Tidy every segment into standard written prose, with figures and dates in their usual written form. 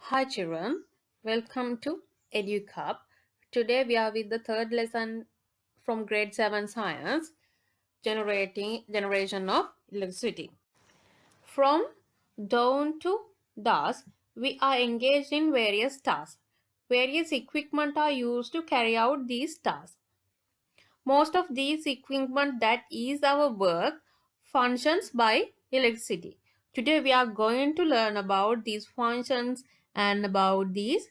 Hi children, welcome to EduCup. Today we are with the third lesson from grade 7 science, generation of electricity. From dawn to dusk, we are engaged in various tasks. Various equipment are used to carry out these tasks. Most of these equipment that is our work functions by electricity. Today we are going to learn about these functions and about these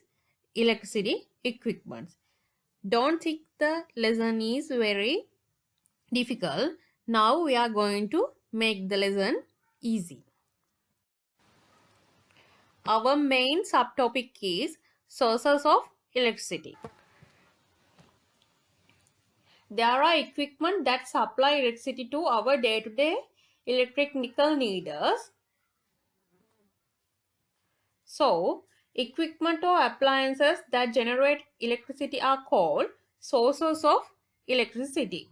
electricity equipments. Don't think the lesson is very difficult. Now we are going to make the lesson easy. Our main subtopic is sources of electricity. There are equipment that supply electricity to our day-to-day electrical needs. So, equipment or appliances that generate electricity are called sources of electricity.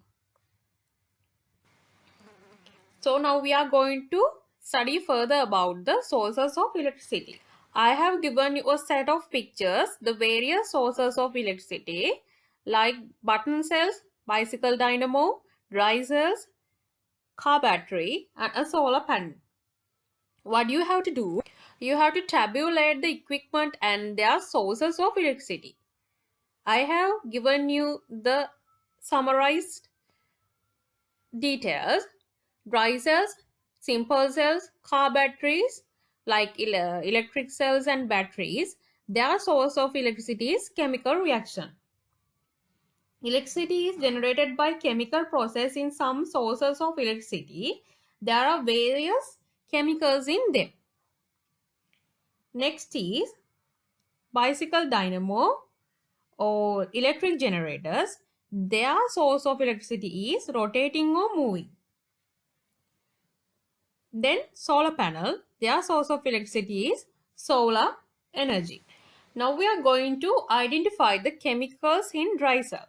So, now we are going to study further about the sources of electricity. I have given you a set of pictures, the various sources of electricity like button cells, bicycle dynamo, dry cells, car battery and a solar panel. What you have to do? You have to tabulate the equipment and their sources of electricity. I have given you the summarized details. Dry cells, simple cells, car batteries like electric cells and batteries. Their source of electricity is chemical reaction. Electricity is generated by chemical process in some sources of electricity. There are various chemicals in them. Next is bicycle dynamo or electric generators. Their source of electricity is rotating or moving. Then solar panel, their source of electricity is solar energy. Now we are going to identify the chemicals in dry cell.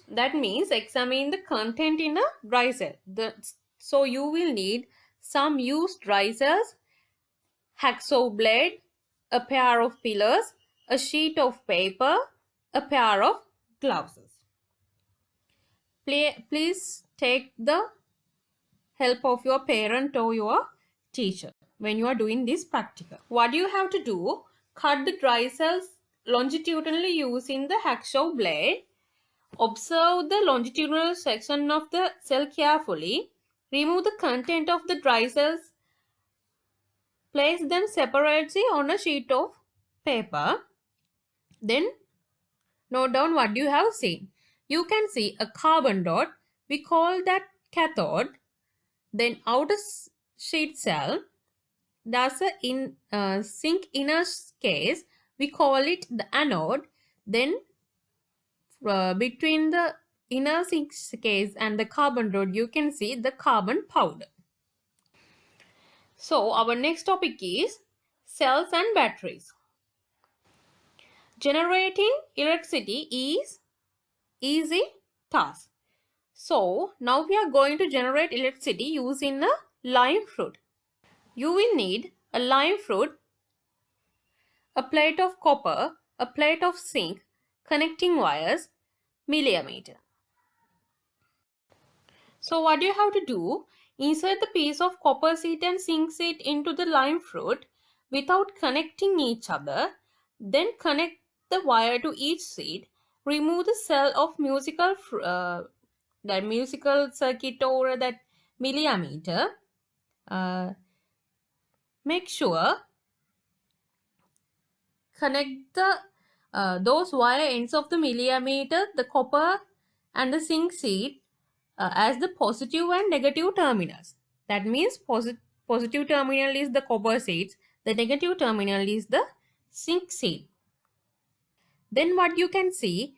That means examine the content in a dry cell. So you will need some used dry cells, hacksaw blade, a pair of pillars, a sheet of paper, a pair of gloves. Please take the help of your parent or your teacher when you are doing this practical. What you have to do, cut the dry cells longitudinally using the hacksaw blade. Observe the longitudinal section of the cell carefully. Remove the content of the dry cells. Place them separately on a sheet of paper. Then note down what you have seen. You can see a carbon dot. We call that cathode. Then outer sheet cell. That's a zinc inner case. We call it the anode. Then between the inner zinc case and the carbon dot, you can see the carbon powder. So our next topic is cells and batteries. Generating electricity is easy task. So now we are going to generate electricity using a lime fruit. You will need a lime fruit, a plate of copper, a plate of zinc, connecting wires, millimeter. So what you have to do, insert the piece of copper sheet and zinc sheet into the lime fruit without connecting each other. Then connect the wire to each sheet. Remove the cell of that musical circuit or that millimeter. Make sure connect the those wire ends of the millimeter, the copper and the zinc sheet as the positive and negative terminals. That means positive terminal is the copper sheet, the negative terminal is the zinc sheet. Then what you can see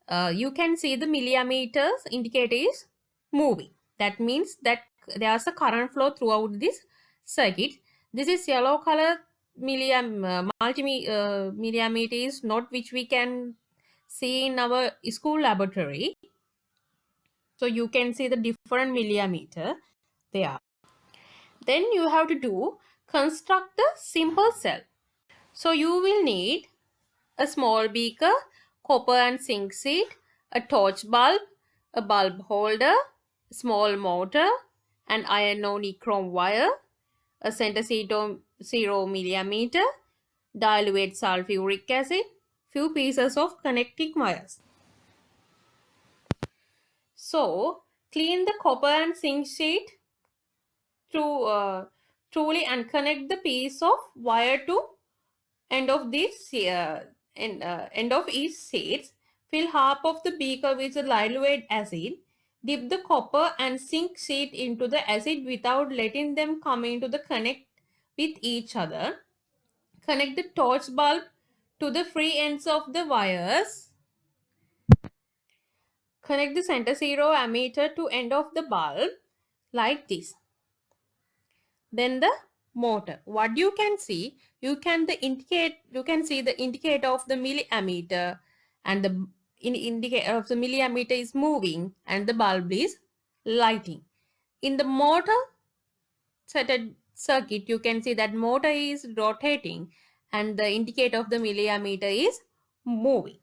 the millimeters indicator is moving. That means that there's a current flow throughout this circuit. This is yellow color millimeter is not which we can see in our school laboratory. So you can see the different millimeter there. Then you have to construct a simple cell. So you will need a small beaker, copper and zinc sheet, a torch bulb, a bulb holder, a small motor, an iron or nichrome wire, a center 0 millimeter, dilute sulfuric acid, few pieces of connecting wires. So clean the copper and zinc sheet truly and connect the piece of wire to end of this end of each sheet. Fill half of the beaker with the dilute acid. Dip the copper and zinc sheet into the acid without letting them come into the connect with each other. Connect the torch bulb to the free ends of the wires. Connect the center 0 ammeter to end of the bulb like this. Then the motor. What you can see, you can see the indicator of the milliammeter, and the indicator of the milliammeter is moving and the bulb is lighting. In the motor circuit, you can see that motor is rotating and the indicator of the milliammeter is moving.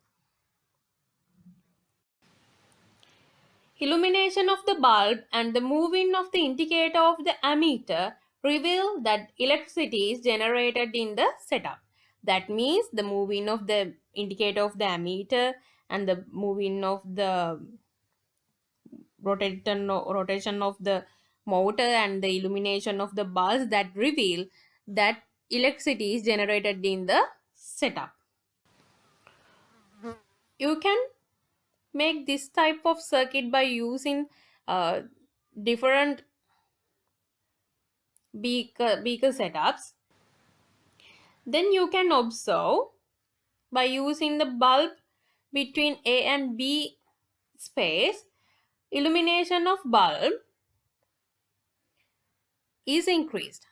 Illumination of the bulb and the moving of the indicator of the ammeter reveal that electricity is generated in the setup. That means the moving of the indicator of the ammeter and the moving of the rotation of the motor and the illumination of the bulbs that reveal that electricity is generated in the setup. You can make this type of circuit by using different beaker setups. Then you can observe by using the bulb between A and B space, illumination of bulb is increased.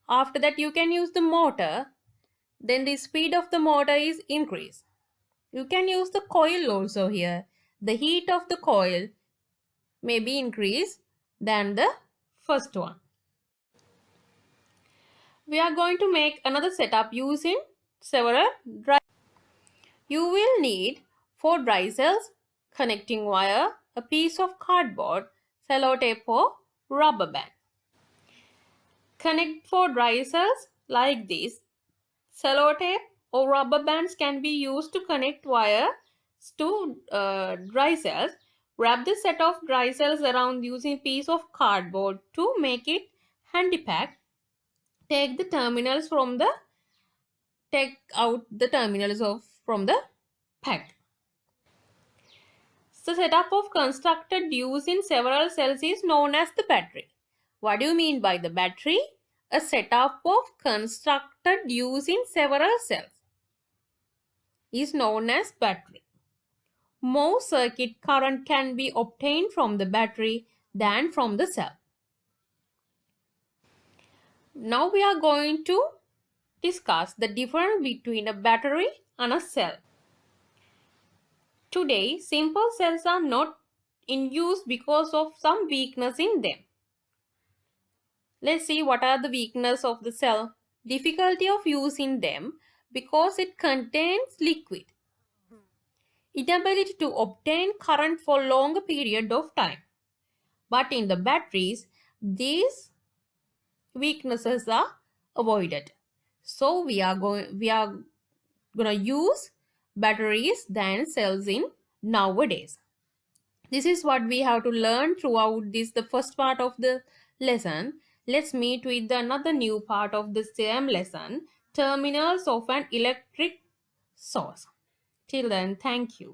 After that you can use the motor, then the speed of the motor is increased. You can use the coil also here. The heat of the coil may be increased than the first one. We are going to make another setup using several dry. You will need 4 dry cells, connecting wire, a piece of cardboard, sellotape or rubber band. Connect 4 dry cells like this. Sellotape or rubber bands can be used to connect wires to dry cells. Wrap the set of dry cells around using a piece of cardboard to make it handy packed. Take out the terminals from the pack. The setup of constructed using several cells is known as the battery. What do you mean by the battery? A setup of constructed using several cells is known as battery. More circuit current can be obtained from the battery than from the cell. Now we are going to discuss the difference between a battery and a cell. Today, simple cells are not in use because of some weakness in them. Let's see what are the weaknesses of the cell. Difficulty of using them because it contains liquid. Inability to obtain current for longer period of time. But in the batteries, these weaknesses are avoided. So we are going to use batteries than cells in nowadays. This is what we have to learn throughout the first part of the lesson. Let's meet with another new part of the same lesson, terminals of an electric source. Till then, thank you.